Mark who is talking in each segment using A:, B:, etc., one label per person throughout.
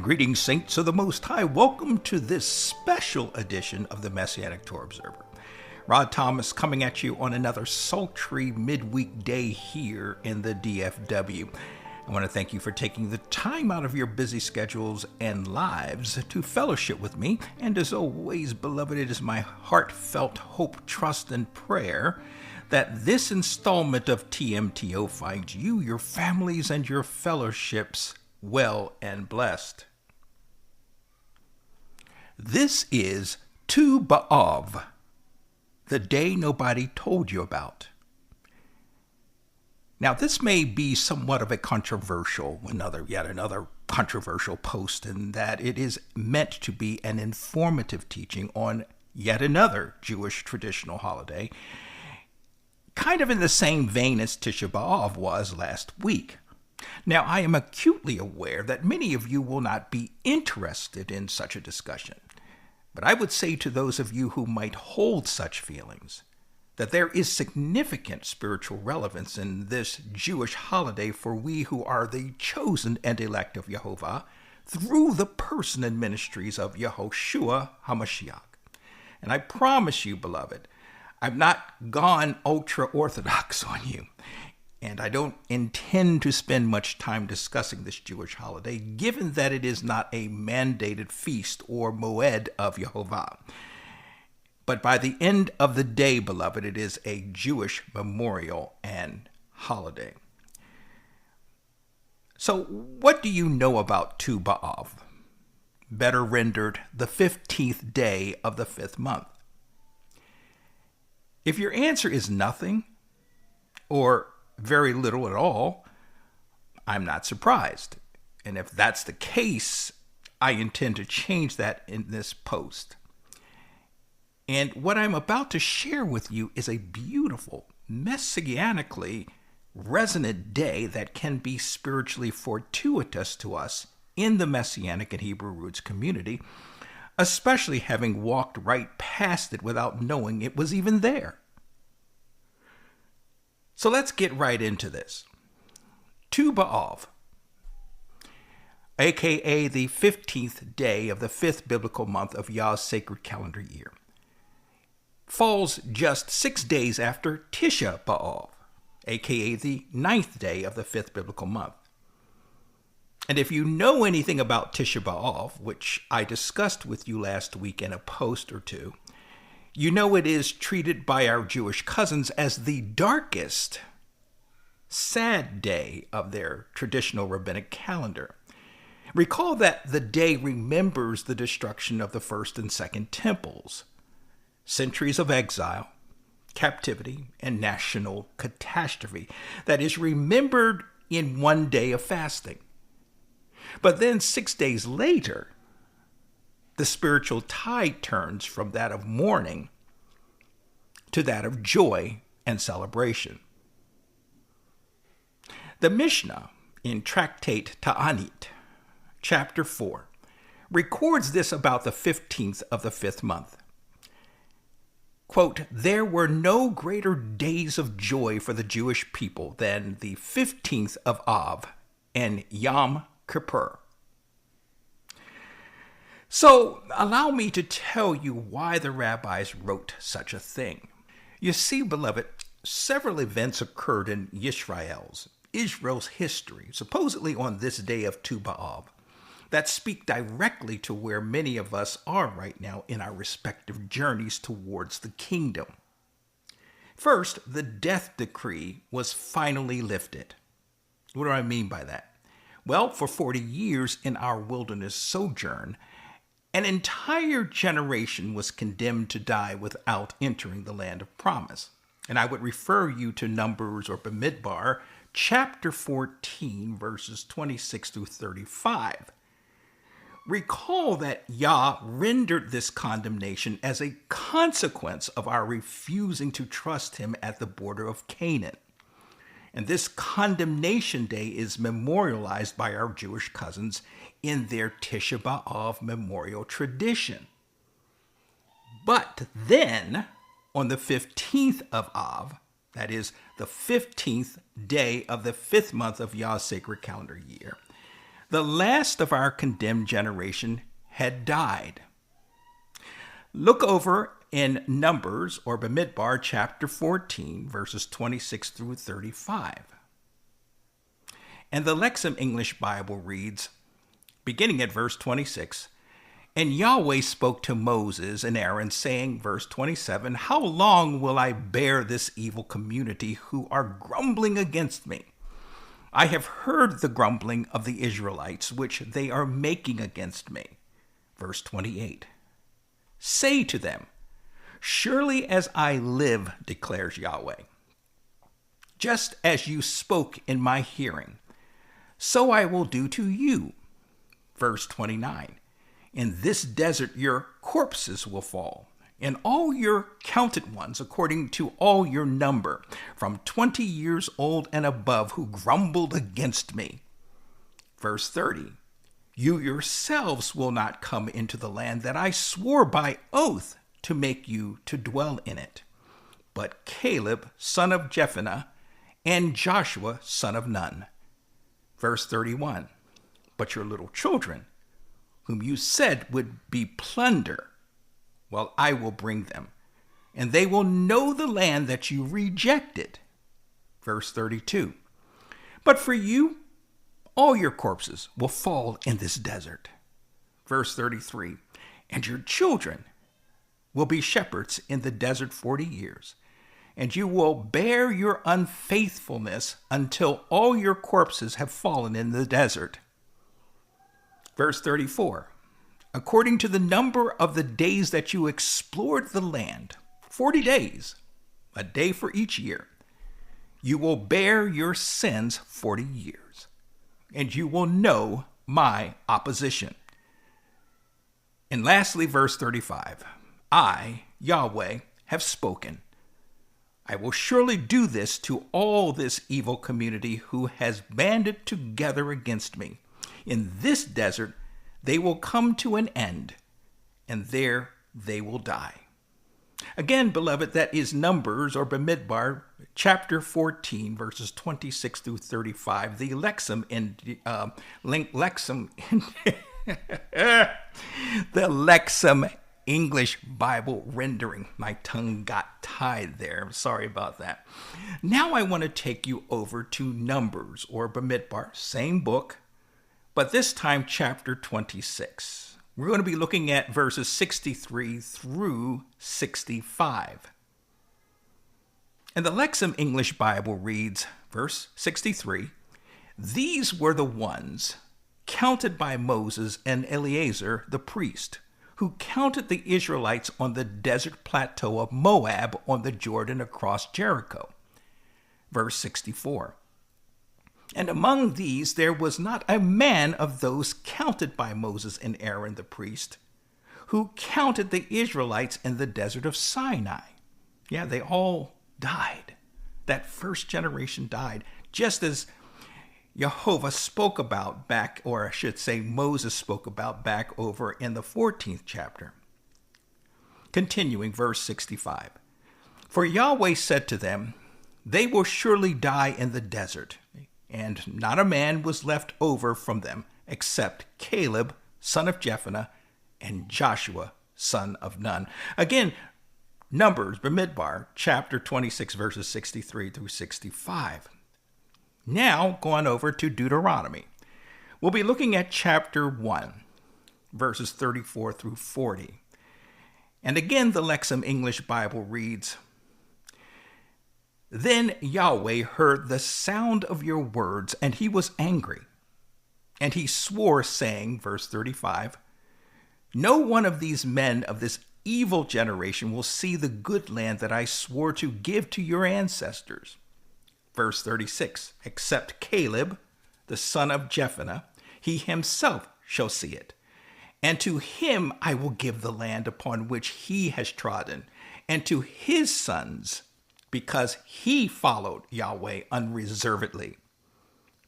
A: Greetings, saints of the Most High. Welcome to this special edition of the Messianic Torah Observer. Rod Thomas coming at you on another sultry midweek day here in the DFW. I want to thank you for taking the time out of your busy schedules and lives to fellowship with me. And as always, beloved, it is my heartfelt hope, trust, and prayer that this installment of TMTO finds you, your families, and your fellowships well and blessed. This is Tisha B'Av, the day nobody told you about. Now, this may be somewhat of a yet another controversial post, in that it is meant to be an informative teaching on yet another Jewish traditional holiday, kind of in the same vein as Tisha B'Av was last week. Now, I am acutely aware that many of you will not be interested in such a discussion, but I would say to those of you who might hold such feelings that there is significant spiritual relevance in this Jewish holiday for we who are the chosen and elect of Yehovah through the person and ministries of Yehoshua HaMashiach. And I promise you, beloved, I've not gone ultra-Orthodox on you. And I don't intend to spend much time discussing this Jewish holiday, given that it is not a mandated feast or Moed of Yehovah. But by the end of the day, beloved, it is a Jewish memorial and holiday. So what do you know about Tisha B'Av? Better rendered, the 15th day of the 5th month. If your answer is nothing, or very little at all, I'm not surprised. And if that's the case, I intend to change that in this post. And what I'm about to share with you is a beautiful, messianically resonant day that can be spiritually fortuitous to us in the Messianic and Hebrew Roots community, especially having walked right past it without knowing it was even there. So let's get right into this. Tisha B'Av, aka the 15th day of the 5th biblical month of Yah's sacred calendar year, falls just 6 days after Tisha B'Av, aka the 9th day of the 5th biblical month. And if you know anything about Tisha B'Av, which I discussed with you last week in a post or two, you know it is treated by our Jewish cousins as the darkest, sad day of their traditional rabbinic calendar. Recall that the day remembers the destruction of the first and second temples, centuries of exile, captivity, and national catastrophe that is remembered in one day of fasting. But then 6 days later, the spiritual tide turns from that of mourning to that of joy and celebration. The Mishnah in Tractate Ta'anit, chapter 4, records this about the 15th of the 5th month. Quote, "There were no greater days of joy for the Jewish people than the 15th of Av and Yom Kippur." So allow me to tell you why the rabbis wrote such a thing. You see, beloved, several events occurred in Israel's history, supposedly on this day of Tisha B'Av, that speak directly to where many of us are right now in our respective journeys towards the kingdom. First, the death decree was finally lifted. What do I mean by that? Well, for 40 years in our wilderness sojourn, an entire generation was condemned to die without entering the land of promise. And I would refer you to Numbers or Bamidbar, chapter 14, verses 26 through 35. Recall that Yah rendered this condemnation as a consequence of our refusing to trust him at the border of Canaan. And this condemnation day is memorialized by our Jewish cousins in their Tisha B'Av memorial tradition. But then, on the 15th of Av, that is the 15th day of the 5th month of Yah's sacred calendar year, The last of our condemned generation had died. Look over in Numbers, or Bamidbar, chapter 14, verses 26 through 35. And the Lexham English Bible reads, beginning at verse 26, "And Yahweh spoke to Moses and Aaron, saying," verse 27, "How long will I bear this evil community who are grumbling against me? I have heard the grumbling of the Israelites, which they are making against me." Verse 28, "Say to them, surely as I live, declares Yahweh, just as you spoke in my hearing, so I will do to you." Verse 29, "In this desert your corpses will fall, and all your counted ones according to all your number, from 20 years old and above, who grumbled against me." Verse 30, "You yourselves will not come into the land that I swore by oath to make you to dwell in it, but Caleb, son of Jephunneh, and Joshua, son of Nun." Verse 31, "But your little children, whom you said would be plunder, well, I will bring them, and they will know the land that you rejected." Verse 32, "But for you, all your corpses will fall in this desert." Verse 33, "And your children will be shepherds in the desert 40 years, and you will bear your unfaithfulness until all your corpses have fallen in the desert." Verse 34, "According to the number of the days that you explored the land, 40 days, a day for each year, you will bear your sins 40 years, and you will know my opposition." And lastly, verse 35, "I, Yahweh, have spoken. I will surely do this to all this evil community who has banded together against me. In this desert they will come to an end, and there they will die." Again, beloved, that is Numbers, or Bamidbar, chapter 14, verses 26 through 35. The Lexham the Lexham English Bible rendering. My tongue got tied there. I'm sorry about that. Now I want to take you over to Numbers, or Bamidbar, same book, but this time chapter 26. We're going to be looking at verses 63 through 65. And the Lexham English Bible reads, verse 63, "These were the ones counted by Moses and Eleazar the priest, who counted the Israelites on the desert plateau of Moab on the Jordan across Jericho." Verse 64, "And among these there was not a man of those counted by Moses and Aaron the priest, who counted the Israelites in the desert of Sinai." Yeah, they all died. That first generation died, just as Yehovah spoke about back, or I should say Moses spoke about back over in the 14th chapter. Continuing, verse 65, "For Yahweh said to them, they will surely die in the desert, and not a man was left over from them, except Caleb, son of Jephunneh, and Joshua, son of Nun." Again, Numbers, Bamidbar, chapter 26, verses 63 through 65. Now, going over to Deuteronomy. We'll be looking at chapter 1, verses 34 through 40. And again, the Lexham English Bible reads, "Then Yahweh heard the sound of your words, and he was angry. And he swore, saying," verse 35, "No one of these men of this evil generation will see the good land that I swore to give to your ancestors." Verse 36, "Except Caleb, the son of Jephunneh, he himself shall see it. And to him I will give the land upon which he has trodden, and to his sons, because he followed Yahweh unreservedly."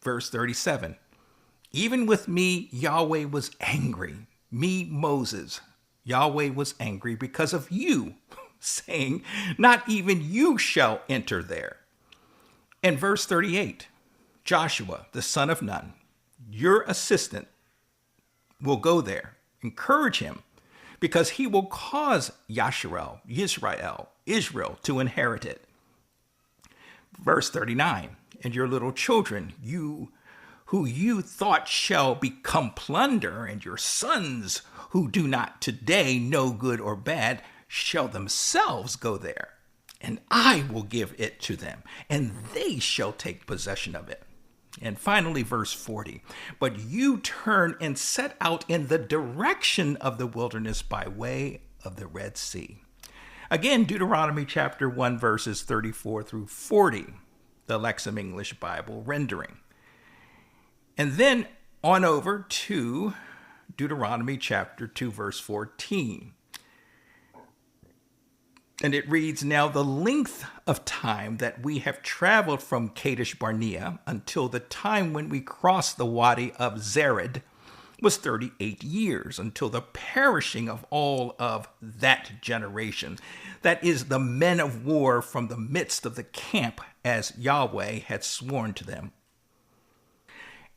A: Verse 37, "Even with me Yahweh was angry, me Moses. Yahweh was angry because of you, saying, not even you shall enter there." And verse 38, "Joshua, the son of Nun, your assistant, will go there. Encourage him, because he will cause Israel to inherit it. Verse 39, and your little children, who you thought shall become plunder, and your sons who do not today know good or bad, shall themselves go there, and I will give it to them, and they shall take possession of it. And finally, verse 40, but you turn and set out in the direction of the wilderness by way of the Red Sea. Again, Deuteronomy chapter 1, verses 34 through 40, the Lexham English Bible rendering. And then on over to Deuteronomy chapter 2, verse 14. And it reads, now the length of time that we have traveled from Kadesh Barnea until the time when we crossed the Wadi of Zered was 38 years, until the perishing of all of that generation. That is the men of war from the midst of the camp, as Yahweh had sworn to them.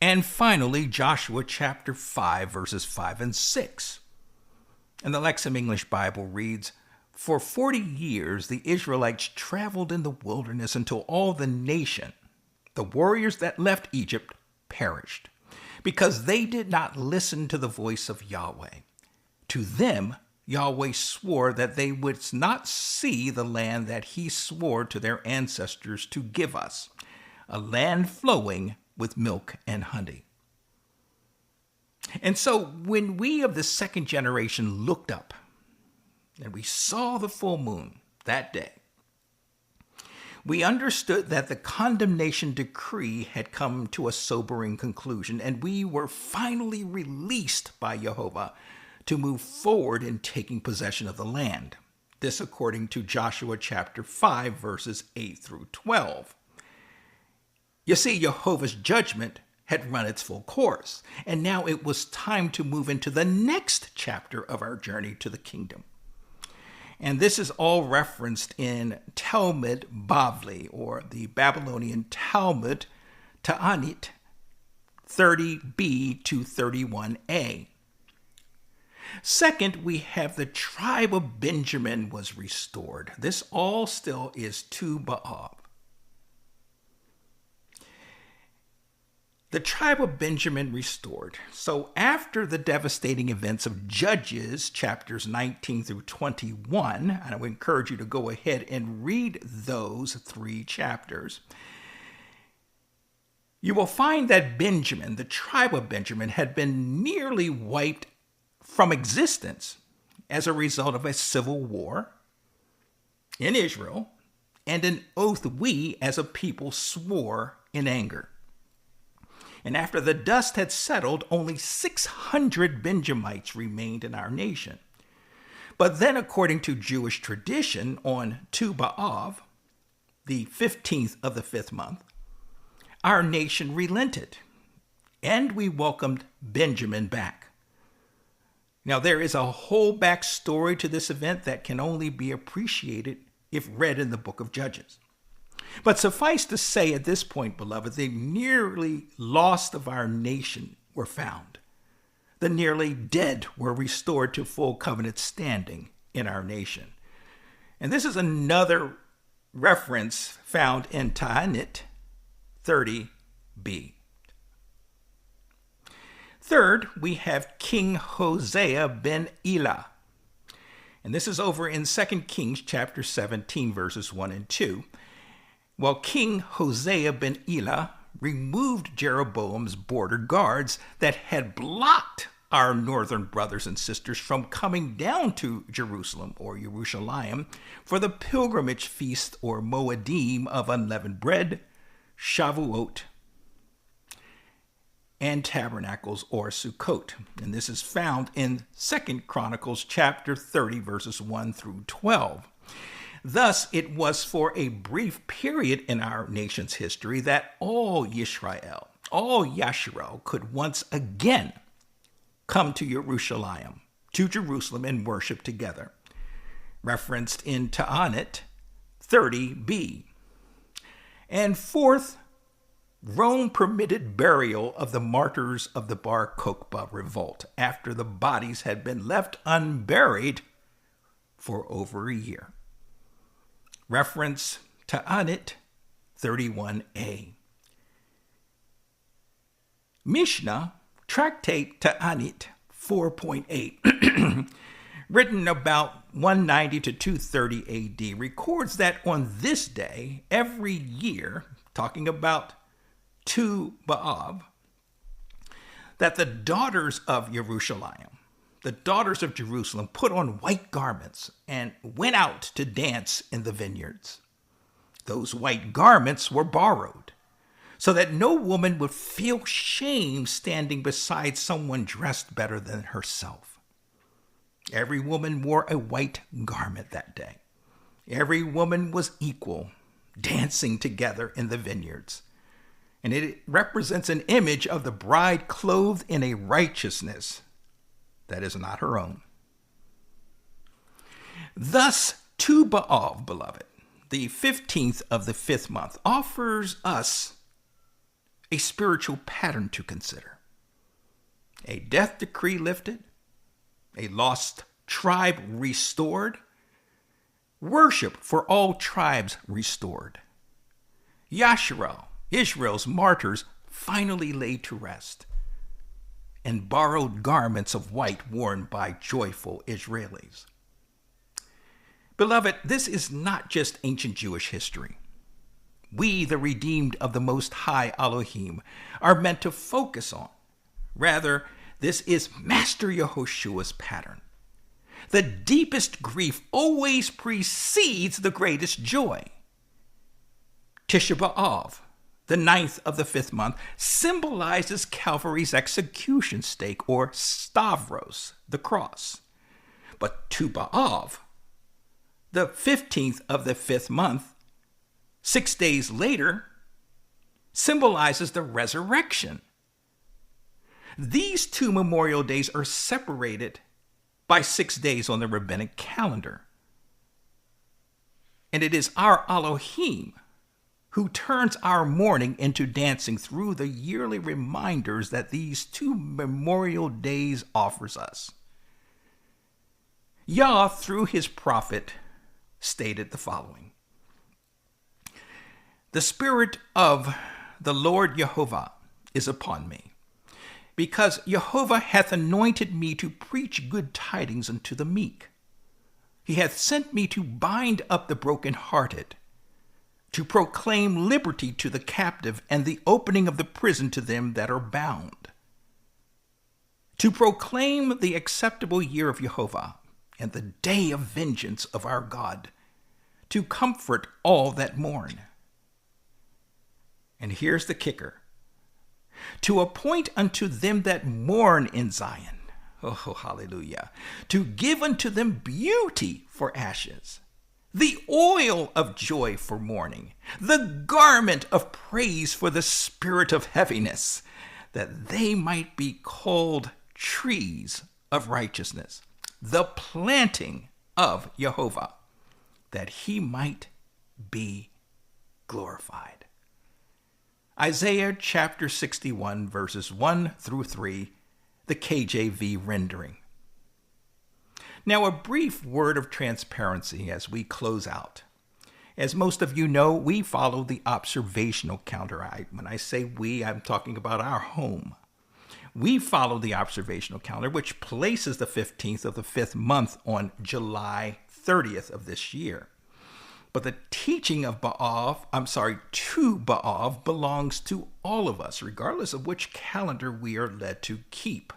A: And finally, Joshua chapter 5, verses 5 and 6. And the Lexham English Bible reads, for 40 years the Israelites traveled in the wilderness until all the nation, the warriors that left Egypt, perished, because they did not listen to the voice of Yahweh. To them, Yahweh swore that they would not see the land that he swore to their ancestors to give us, a land flowing with milk and honey. And so when we of the second generation looked up, and we saw the full moon that day, we understood that the condemnation decree had come to a sobering conclusion, and we were finally released by Yehovah to move forward in taking possession of the land. This according to Joshua chapter 5, verses 8 through 12. You see, Yehovah's judgment had run its full course, and now it was time to move into the next chapter of our journey to the kingdom. And this is all referenced in Talmud Bavli, or the Babylonian Talmud Ta'anit 30b to 31a. Second, we have the tribe of Benjamin was restored. This all still is Tisha B'Av. The tribe of Benjamin restored. So after the devastating events of Judges, chapters 19 through 21, and I would encourage you to go ahead and read those 3 chapters, you will find that Benjamin, the tribe of Benjamin, had been nearly wiped from existence as a result of a civil war in Israel and an oath we as a people swore in anger. And after the dust had settled, only 600 Benjamites remained in our nation. But then, according to Jewish tradition, on Tisha B'Av, the 15th of the 5th month, our nation relented, and we welcomed Benjamin back. Now, there is a whole backstory to this event that can only be appreciated if read in the book of Judges. But suffice to say at this point, beloved, the nearly lost of our nation were found. The nearly dead were restored to full covenant standing in our nation. And this is another reference found in Ta'anit 30b. Third, we have King Hosea ben Elah. And this is over in 2 Kings chapter 17, verses 1 and 2. Well, King Hosea ben Elah removed Jeroboam's border guards that had blocked our northern brothers and sisters from coming down to Jerusalem or Yerushalayim for the pilgrimage feast or Moedim of unleavened bread, Shavuot, and tabernacles or Sukkot. And this is found in 2 Chronicles chapter 30, verses 1 through 12. Thus, it was for a brief period in our nation's history that all Yisrael, all Yasharel, could once again come to Yerushalayim, to Jerusalem, and worship together, referenced in Ta'anit 30b. And fourth, Rome permitted burial of the martyrs of the Bar Kokhba revolt after the bodies had been left unburied for over a year. Reference Ta'anit 31a. Mishnah, Tractate Ta'anit 4.8, written about 190 to 230 AD, records that on this day, every year, talking about Tu B'Av, that the daughters of Jerusalem, put on white garments and went out to dance in the vineyards. Those white garments were borrowed, so that no woman would feel shame standing beside someone dressed better than herself. Every woman wore a white garment that day. Every woman was equal, dancing together in the vineyards. And it represents an image of the bride clothed in a righteousness that is not her own. Thus, Tu B'Av, beloved, the 15th of the 5th month, offers us a spiritual pattern to consider. A death decree lifted, a lost tribe restored, worship for all tribes restored. Yasharel, Israel's martyrs, finally laid to rest, and borrowed garments of white worn by joyful Israelis. Beloved, this is not just ancient Jewish history. We, the redeemed of the Most High Elohim, are meant to focus on. Rather, this is Master Yehoshua's pattern. The deepest grief always precedes the greatest joy. Tisha B'Av, the 9th of the 5th month, symbolizes Calvary's execution stake, or Stavros, the cross. But Tu B'Av, the 15th of the 5th month, 6 days later, symbolizes the resurrection. These two memorial days are separated by 6 days on the rabbinic calendar. And it is our Elohim who turns our mourning into dancing through the yearly reminders that these two memorial days offers us. Yah, through his prophet, stated the following: "The Spirit of the Lord Yehovah is upon me, because Yehovah hath anointed me to preach good tidings unto the meek. He hath sent me to bind up the brokenhearted, to proclaim liberty to the captive, and the opening of the prison to them that are bound, to proclaim the acceptable year of Yehovah, and the day of vengeance of our God, to comfort all that mourn." And here's the kicker: to appoint unto them that mourn in Zion, oh, hallelujah, to give unto them beauty for ashes, the oil of joy for mourning, the garment of praise for the spirit of heaviness, that they might be called trees of righteousness, the planting of Yehovah, that he might be glorified. Isaiah chapter 61, verses 1 through 3, the KJV rendering. Now, a brief word of transparency as we close out. As most of you know, we follow the observational calendar. When I say we, I'm talking about our home. We follow the observational calendar, which places the 15th of the 5th month on July 30th of this year. But the teaching of Tu B'Av belongs to all of us, regardless of which calendar we are led to keep.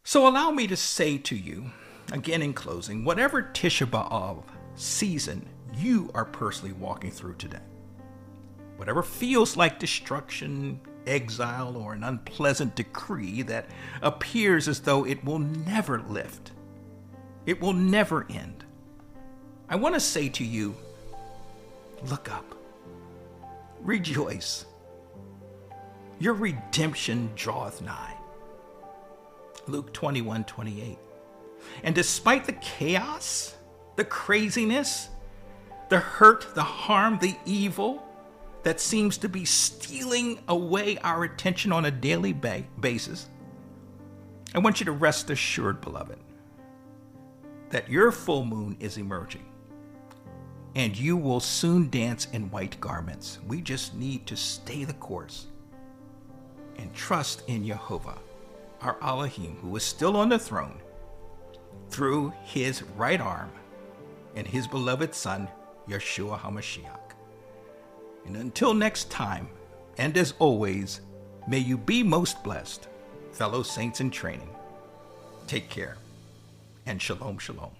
A: So allow me to say to you, again in closing, whatever Tisha B'Av season you are personally walking through today, whatever feels like destruction, exile, or an unpleasant decree that appears as though it will never lift, it will never end, I want to say to you, look up, rejoice. Your redemption draweth nigh. Luke 21:28. And despite the chaos, the craziness, the hurt, the harm, the evil that seems to be stealing away our attention on a daily basis, I want you to rest assured, beloved, that your full moon is emerging, and you will soon dance in white garments. We just need to stay the course and trust in Yehovah, our Elohim, who is still on the throne, through his right arm and his beloved Son, Yeshua HaMashiach. And until next time, and as always, may you be most blessed, fellow saints in training. Take care, and shalom, shalom.